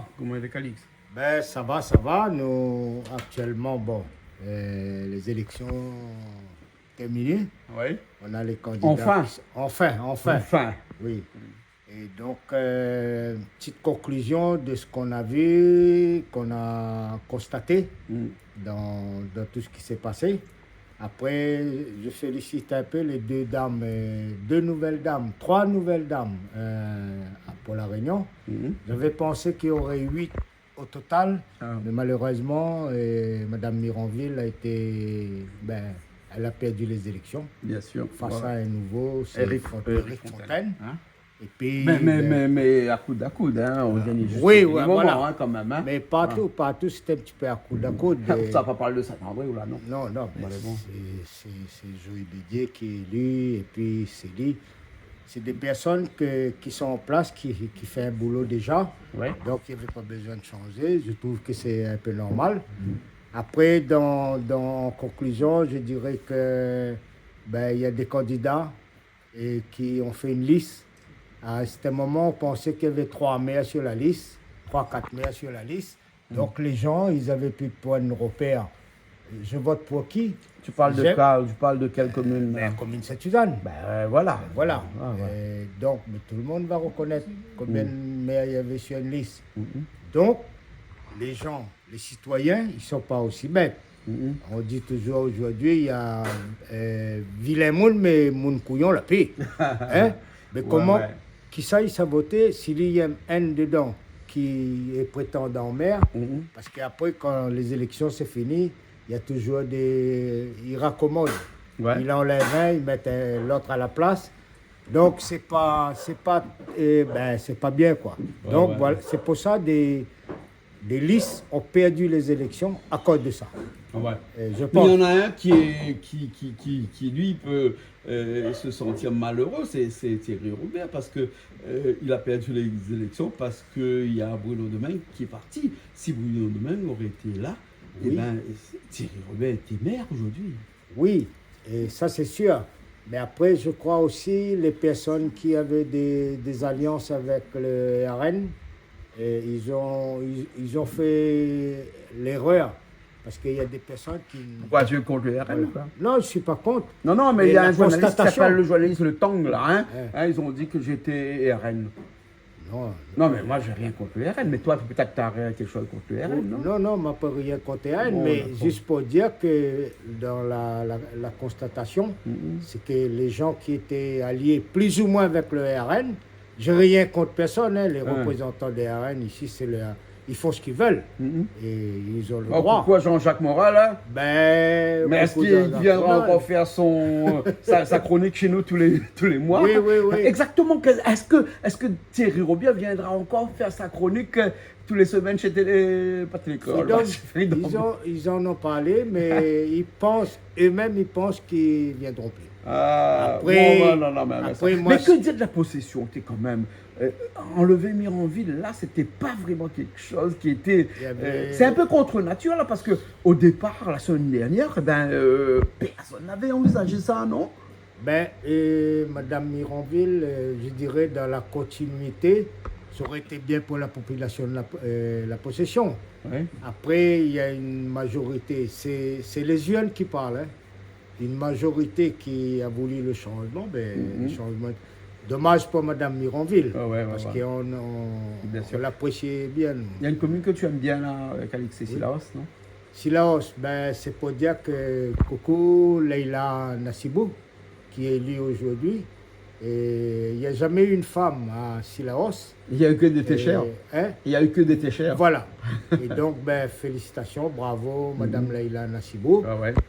va? Comment est le Calix? Ben, ça va, ça va. Nous, actuellement, bon, les élections terminées. Oui. On a les candidats. Enfin. Enfin. Enfin. Oui. Et donc, petite conclusion de ce qu'on a vu, qu'on a constaté dans tout ce qui s'est passé. Après, je félicite un peu les deux dames, trois nouvelles dames pour la Réunion. J'avais pensé qu'il y aurait 8 au total, mais malheureusement, Mme Mironville elle a perdu les élections. Bien sûr. Face à un nouveau, c'est Éric Fontaine. Hein? Et puis, mais à coude, hein, on gagne juste oui, moment, voilà. Hein, quand même. Hein. Mais partout, c'était un petit peu à coude à coude. Ça va pas parler de Saint-André ou là, non? Non, c'est Joël Didier qui est élu, et puis c'est lui. C'est des personnes qui sont en place, qui font un boulot déjà. Ouais. Donc, il n'y avait pas besoin de changer. Je trouve que c'est un peu normal. Après, en conclusion, je dirais que il y a des candidats qui ont fait une liste. À un certain moment, on pensait qu'il y avait 3 maires sur la liste, 4 maires sur la liste. Donc, les gens, ils n'avaient plus de point de repère. Je vote pour qui? Tu parles de quelle commune? La commune Saint-Suzanne. Voilà. Voilà. Ah, ouais. Donc, mais tout le monde va reconnaître combien de maires il y avait sur une liste. Donc, les gens, les citoyens, ils ne sont pas aussi bêtes. On dit toujours aujourd'hui, il y a vilain monde, mais mon couillon la paix. Hein? Mais comment, qui ça, il s'est voté s'il y a un dedans qui est prétendant maire? Parce qu'après, quand les élections c'est fini, il y a toujours ils raccommodent. Il enlève un, ils mettent l'autre à la place. Donc, c'est pas bien, quoi. Donc, voilà, c'est pour ça des listes ont perdu les élections à cause de ça. Je pense. Mais il y en a un qui lui, peut se sentir malheureux, c'est Thierry Robert, parce qu'il a perdu les élections parce qu'il y a Bruno Demain qui est parti. Si Bruno Demain aurait été là, Thierry Robert était maire aujourd'hui. Oui, et ça c'est sûr. Mais après, je crois aussi les personnes qui avaient des alliances avec le RN, ils ont fait l'erreur. Parce qu'il y a des personnes qui... Pourquoi tu es contre le RN? Voilà. Non, je ne suis pas contre. Non, mais il y a un journaliste qui s'appelle le journaliste Le Tang, là. Ils ont dit que j'étais RN. Non, mais moi, je n'ai rien contre le RN. Mais toi, peut-être tu as quelque chose contre le RN, non? Non, je n'ai pas rien contre le RN. Mais juste pour dire que dans la constatation, c'est que les gens qui étaient alliés plus ou moins avec le RN, je n'ai rien contre personne. Les représentants des RN, ici, c'est le... Ils font ce qu'ils veulent et ils ont le droit. Pourquoi Jean-Jacques Moral là? Mais est-ce qu'il viendra encore faire sa chronique chez nous tous les mois? Oui. Exactement. Est-ce que Thierry Robert viendra encore faire sa chronique tous les semaines chez Ils en ont parlé, mais eux-mêmes ils pensent qu'ils ne viendront plus. Mais que dire de la possession? T'es quand même enlever Mironville, là, c'était pas vraiment quelque chose qui était. C'est un peu contre nature, là, parce que au départ, la semaine dernière, personne n'avait envisagé ça, non? Madame Mironville, je dirais, dans la continuité, ça aurait été bien pour la population de la possession. Après, il y a une majorité, c'est les jeunes qui parlent, une majorité qui a voulu le changement, le changement. Dommage pour Mme Mironville, parce qu'on l'appréciait bien. Il y a une commune que tu aimes bien, là, Calix, c'est Sillaos, non? Sillaos, c'est pour dire que coucou Leïla Nassibou, qui est élue aujourd'hui. Et il n'y a jamais eu une femme à Sillaos. Il n'y a eu que des téchères. Il n'y a eu que des téchères. Voilà. Et donc, félicitations, bravo, Mme Leïla Nassibou.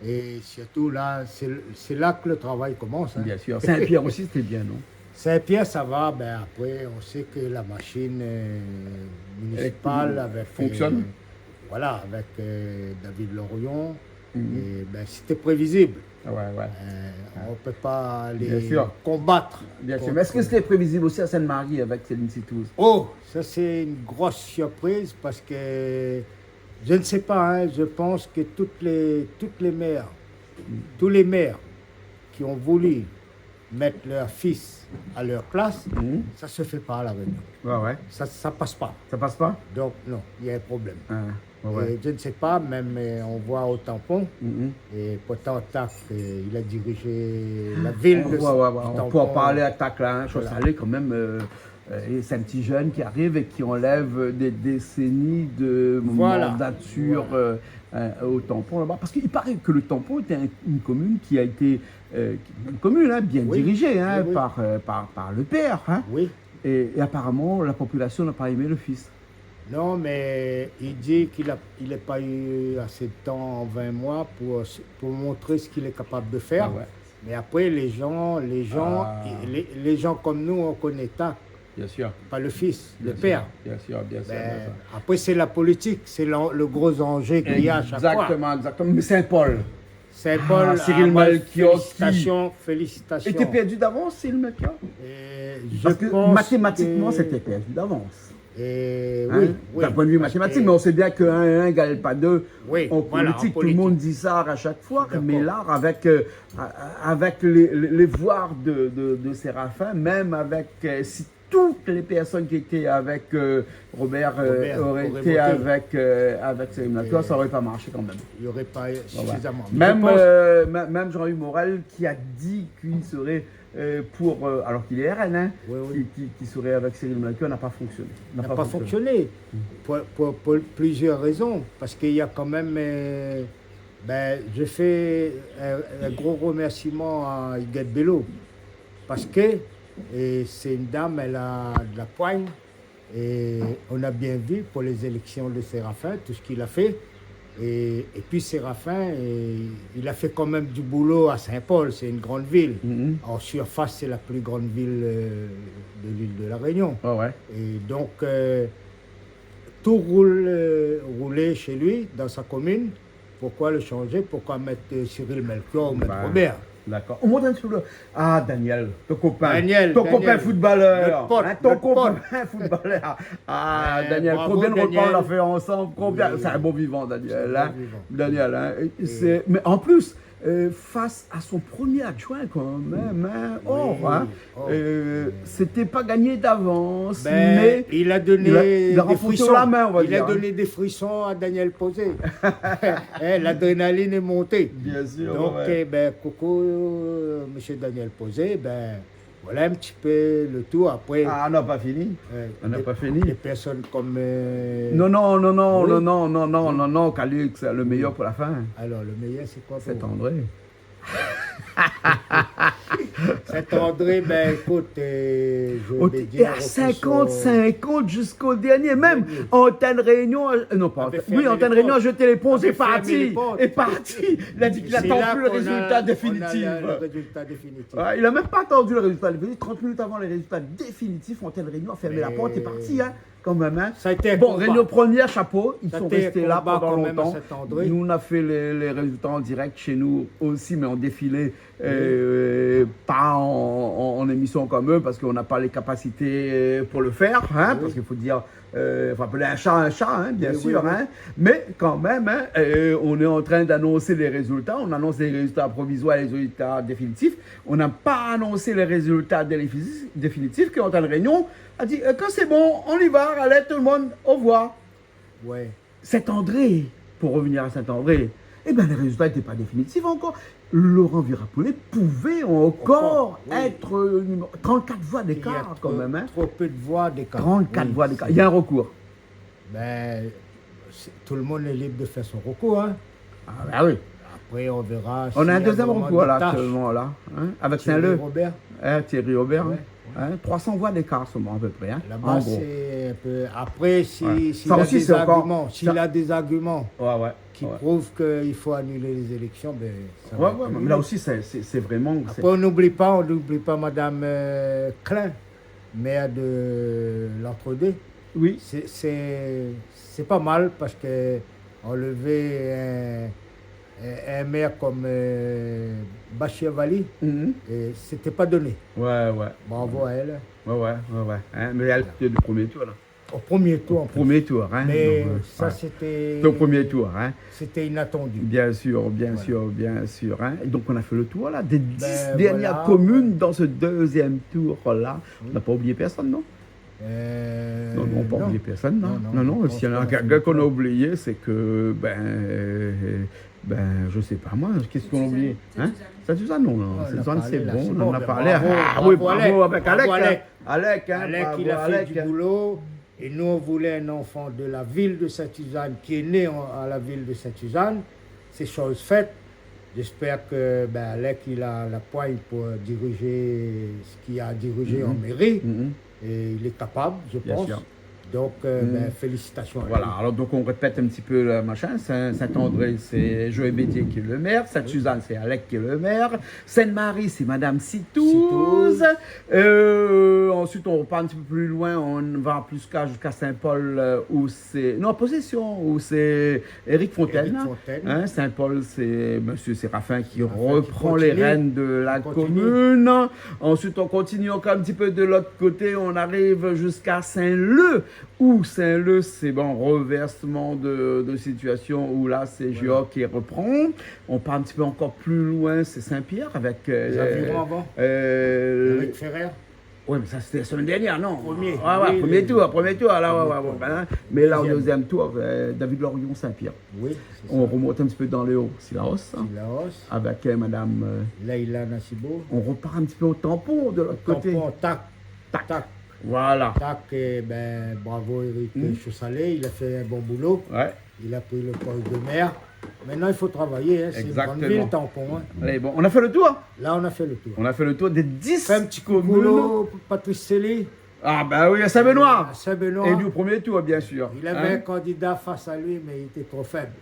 Et surtout, là, c'est là que le travail commence. Bien sûr. Saint-Pierre aussi, c'était bien, non? Saint-Pierre, ça va. Après, on sait que la machine municipale fonctionne. Avec David Lorion. Et c'était prévisible. On ne peut pas les combattre. Bien sûr. Mais est-ce que c'était prévisible aussi à Sainte-Marie avec Céline Sitouz? Oh, ça c'est une grosse surprise parce que je ne sais pas. Je pense que toutes les maires, tous les maires qui ont voulu mettre leur fils à leur place, ça ne se fait pas à La Réunion. Ouais. Ça ne passe pas. Ça passe pas? Donc, non, il y a un problème. Ouais. Et je ne sais pas, même on voit au tampon, et pourtant TAC, il a dirigé la ville de On Tampon. peut en parler à TAC là, hein. Voilà. Salé quand même, c'est un petit jeune qui arrive et qui enlève des décennies de mandature au tampon là-bas. Parce qu'il paraît que le tampon était une commune qui a été une commune bien dirigée par le père. Hein. Oui. Et apparemment, la population n'a pas aimé le fils. Non, mais il dit qu'il n'a pas eu assez de temps en 20 mois pour montrer ce qu'il est capable de faire. Ah ouais. Mais après, les gens comme nous, on connaît TAC. Bien sûr. Pas le fils, Bien le sûr, père. Bien sûr. Après, c'est la politique, c'est le gros enjeu qu'il y a à chaque fois. Exactement. Mais Saint-Paul. Saint-Paul, Cyril Melchior, félicitations. était perdu d'avance, Cyril Melchior? Parce que mathématiquement, c'était perdu d'avance. Oui. D'un point de vue mathématique, mais on sait bien que 1 et 1 n'égale pas 2 oui, en politique. Tout le monde dit ça à chaque fois, mais là, avec les voix de Séraphin, même avec si toutes les personnes qui étaient avec Robert auraient été avec Cyril Melchior, ça n'aurait pas marché quand même. Il n'y aurait pas suffisamment. Même Jean-Hugues Morel qui a dit qu'il serait alors qu'il est RN, hein, qui serait avec Cyril Melchior, n'a pas fonctionné. N'a pas fonctionné. Pour plusieurs raisons. Parce qu'il y a quand même. Je fais un gros remerciement à Huguette Bello. Parce que c'est une dame, elle a de la poigne. Et on a bien vu pour les élections de Séraphin, tout ce qu'il a fait. Et puis Séraphin, il a fait quand même du boulot à Saint-Paul, c'est une grande ville. En surface, c'est la plus grande ville de l'île de La Réunion. Et donc, tout roulait chez lui, dans sa commune. Pourquoi le changer? Pourquoi mettre Cyril Melchior ou mettre Robert? D'accord. On montre un petit peu. Ah, Daniel, ton copain. Daniel, copain footballeur. Ton copain footballeur. Ah, Daniel, bravo, combien de repas Daniel. on a fait ensemble? C'est un bon vivant, Daniel. Un bon vivant. Daniel, hein. Mais en plus, face à son premier adjoint, quand même, c'était pas gagné d'avance, mais il a donné il a des frissons. la main, on va il dire. a donné des frissons à Daniel Posé. L'adrénaline est montée. Bien sûr. Donc, coucou, monsieur Daniel Posé, voilà un petit peu le tour. Après, on n'a pas fini. On n'a pas fini. Des personnes comme. Non, Calix, le meilleur pour la fin. Alors, le meilleur, c'est quoi? C'est André. Saint-André, écoute, je vais dire. À 50 jusqu'au dernier, même Antenne Réunion, Antenne Réunion a jeté les ponts, c'est parti. Il a dit qu'il attend plus le résultat définitif. Il n'a même pas attendu le résultat définitif. 30 minutes avant les résultats définitifs, Antenne Réunion a fermé la porte et est parti. Quand même, hein. Ça a été Réunion première, chapeau, ils sont restés là pendant longtemps. Nous, on a fait les résultats en direct chez nous aussi, mais en défilé, pas en émission comme eux, parce qu'on n'a pas les capacités pour le faire, parce qu'il faut dire, faut appeler un chat, bien sûr, mais quand même, on est en train d'annoncer les résultats, on annonce les résultats provisoires et les résultats définitifs, on n'a pas annoncé les résultats définitifs, qui ont une réunion, a dit, quand c'est bon, on y va, allez tout le monde, au revoir. Saint-André, pour revenir à Saint-André, les résultats n'étaient pas définitifs encore. Laurent Virapollet pouvait encore être 34 voix d'écart quand même. Trop peu de voix d'écart. 34 voix d'écart. Il y a un recours. Tout le monde est libre de faire son recours. Oui. Après, on verra. On a un deuxième recours là, actuellement, là, avec Saint-Leu. Thierry Robert. 300 voix d'écart seulement à peu près. Là-bas, c'est un peu. Après, s'il a des arguments qui prouvent qu'il faut annuler les élections, mais là aussi, c'est vraiment. Après, on n'oublie pas Madame Klein, maire de l'Entre-deux. Oui. C'est pas mal parce qu'enlever un maire comme Bachir Vali, c'était pas donné. Ouais. Bravo à elle. Mais elle, c'était du premier tour, là. Au premier tour. En plus. Premier tour, hein. Mais Donc, ça, ouais. c'était. Au premier tour, hein. C'était inattendu. Bien sûr, bien Voilà. sûr, bien sûr. Hein. Et donc, on a fait le tour là, des 10 dernières voilà. communes dans ce deuxième tour-là. On n'a pas oublié personne, non? Non, non, pas oublié personne, non. Non, s'il y en a quelqu'un qu'on a oublié, c'est que, je sais pas moi, qu'est-ce qu'on a oublié? Hein? Saint-Suzanne, non, On a Saint-Suzanne, c'est parlé, là, bon, c'est on bon, en a mais parlé. bravo, Ah oui, bravo, bravo avec Alec. bravo, Alec. Alec, hein, Alec, bravo, il a fait Alec. du boulot. Et nous, on voulait un enfant de la ville de Saint-Suzanne qui est né à la ville de Saint-Suzanne. C'est chose faite. J'espère que Alec, il a la poigne pour diriger ce qu'il a dirigé en mairie. Mhm. Et il est capable, je Bien pense. sûr. Donc, félicitations. à lui. Voilà, alors donc on répète un petit peu le machin. Saint-André, c'est Joël Bédier qui est le maire. Sainte-Suzanne, c'est Alec qui est le maire. Sainte-Marie, c'est Madame Citouze. Ensuite, on repart un petit peu plus loin. On va jusqu'à Saint-Paul, où c'est. Non, Possession, où c'est Éric Fontaine. Éric Fontaine. Hein, Saint-Paul, c'est Monsieur Séraphin qui Séraphin reprend qui les continue. rênes de la Qui continue. commune. Ensuite, on continue encore un petit peu de l'autre côté. On arrive jusqu'à Saint-Leu. Où Saint-Leu, c'est reversement de situation où là, c'est Géo qui reprend. On part un petit peu encore plus loin, c'est Saint-Pierre avec. Les avirons avant. Eric Ferrer. Oui, mais ça c'était la semaine dernière, non? Premier. Ouais, Oui, premier oui, tour, oui. là, ouais. Mais là, au Deuxième. deuxième tour, David Lorion, Saint-Pierre. Oui, c'est On ça. remonte un petit peu dans le haut, Silaos, Laos. avec Madame. Leïla Nassibo. On repart un petit peu au tampon de l'autre côté. Tampon, tac, tac, Voilà. tac. Et bravo Eric Chaussalet, il a fait un bon boulot. Ouais. Il a pris le poste de maire. Maintenant, il faut travailler. Hein. C'est une grande Exactement. ville, Tampon. Hein. Allez, bon, on a fait le tour. Là, on a fait le tour. On a fait le tour des 10 Fait un petit coup de communes. boulot pour Patrice Célie. Ah, bah oui, à Saint-Benoît. À Saint-Benoît. Et du premier tour, bien sûr. Il avait un candidat face à lui, mais il était trop faible.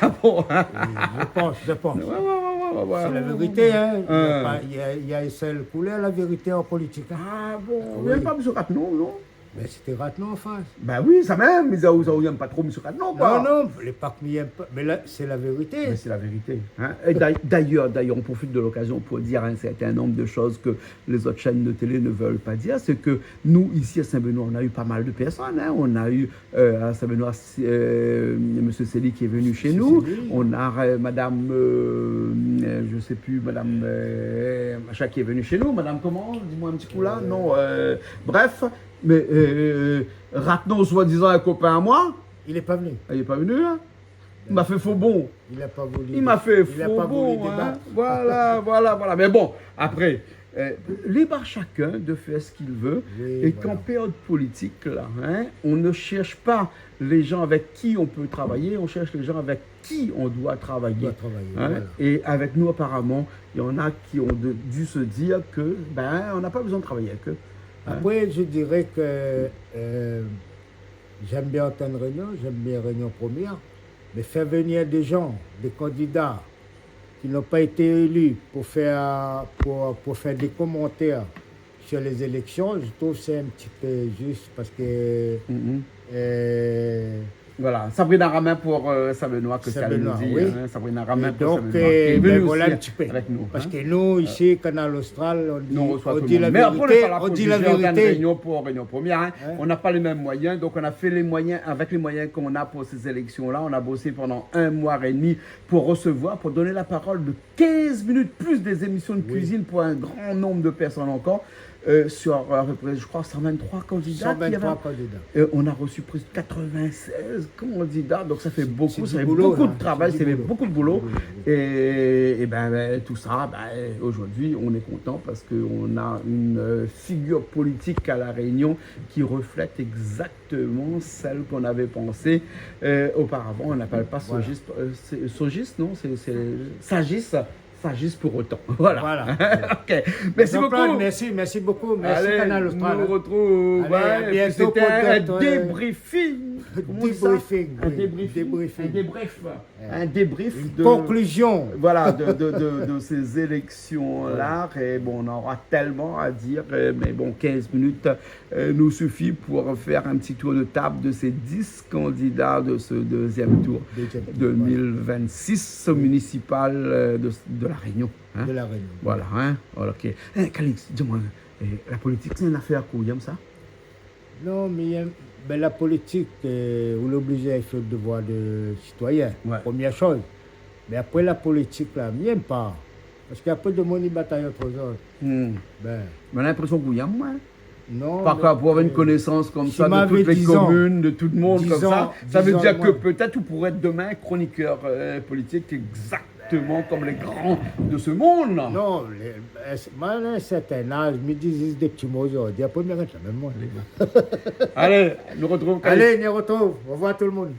Ah bon? Et je pense. Ouais. C'est la vérité. Hein. Hein. Il y a une seule couleur, la vérité en politique. Hein. Ah bon? Oui. Même pas M. Ratnon, non? Mais c'était Ratnon en face. Bah oui, ça même, mais ça n'aime pas trop M. Ratnon, quoi. Non, les parcs m'y aiment pas. Mais là, c'est la vérité. Mais c'est la vérité. Hein. Et d'ailleurs, on profite de l'occasion pour dire un certain nombre de choses que les autres chaînes de télé ne veulent pas dire. C'est que nous, ici à Saint-Benoît, on a eu pas mal de personnes. Hein. On a eu à Saint-Benoît M. Célie qui est venu chez nous. Célie. On a Madame, je ne sais plus, Madame machin qui est venue chez nous. Madame comment? Dis-moi un petit coup là. Non, bref. Mais Ratnon, soi-disant un copain à moi, Il n'est pas venu. il n'est pas venu. Hein. Il m'a fait faux bon. Il n'a pas voulu. Il m'a fait Il n'a faux pas voulu bon. Hein. débattre. Voilà. Mais bon, après, libre à chacun de faire ce qu'il veut. Oui, Et voilà. qu'en période politique, là, hein, on ne cherche pas les gens avec qui on peut travailler, on cherche les gens avec qui on doit travailler. Il doit travailler. Hein. Voilà. Et avec nous, apparemment, il y en a qui ont dû se dire que on n'a pas besoin de travailler avec eux. Hein. Après, je dirais que j'aime bien entendre réunion, j'aime bien réunion première, mais faire venir des gens, des candidats qui n'ont pas été élus pour faire des commentaires sur les élections, je trouve que c'est un petit peu juste parce que Voilà, Sabrina Ramin pour Saint-Benoît, que ça nous Saint-Benoît, dit. oui. Hein, Sabrina Ramin Et pour donc, Saint-Benoît. Qui est venue voilà aussi un petit peu. avec nous. Parce hein. que nous, ici, Canal Austral, on dit, Nous, on reçoit on tout dit le la monde. Mais après, on n'est vérité. pas là On pour dit la juger, on gagne vérité. réunion pour réunion première. Hein. Hein? On n'a pas les mêmes moyens, donc on a fait les moyens, avec les moyens qu'on a pour ces élections-là. On a bossé pendant 1 mois et demi pour recevoir, pour donner la parole de 15 minutes, plus des émissions de cuisine pour un grand nombre de personnes encore. Sur à peu près, je crois, 123 candidats. 123 candidats. On a reçu presque 96 candidats, donc ça fait beaucoup, du ça fait boulot, beaucoup hein, de travail, c'est ça du fait boulot. beaucoup de boulot. Et tout ça, aujourd'hui, on est content parce qu'on a une figure politique à La Réunion qui reflète exactement celle qu'on avait pensée auparavant. On n'appelle pas Voilà. Sogis, non, c'est Sagis pour autant. Voilà. Ok. Merci Donc, beaucoup. Merci beaucoup. Merci Allez, Canal Austral. nous retrouve. Allez, à et puis bientôt c'était pour un d'autres, débriefing. Comment on dit ça? Débriefing, Un oui, débriefing. débriefing. Un débrief. Un débrief Une de. conclusion. Voilà, de ces élections-là. Et bon, on aura tellement à dire, mais bon, 15 minutes nous suffit pour faire un petit tour de table de ces 10 candidats de ce deuxième tour Deuxième tour, 2026 municipal de La Réunion. Hein? de La Réunion. Voilà, hein? Voilà, ok. Calix, dis-moi, la politique, c'est une affaire cool, ça? Non, mais ben, la politique, vous l'obligez à faire le devoir de citoyen, Ouais. première chose. Mais après la politique, là, m'aime pas. Parce qu'après de mon bataille entre autres. Ben, Mais on a l'impression qu'il y a moins. non. Par mais, contre, pour avoir une connaissance comme si ça de m'avait toutes les 10 ans, communes, de tout le monde 10 comme ça, ans, ça veut 10 ans, dire que moi. peut-être vous pourrez être demain chroniqueur politique exactement comme les grands de ce monde. Non, moi, à un certain âge, je me disais des petits mots aujourd'hui. Après, je me même moi. Allez, nous retrouvons. Allez, on se retrouve. Au revoir tout le monde.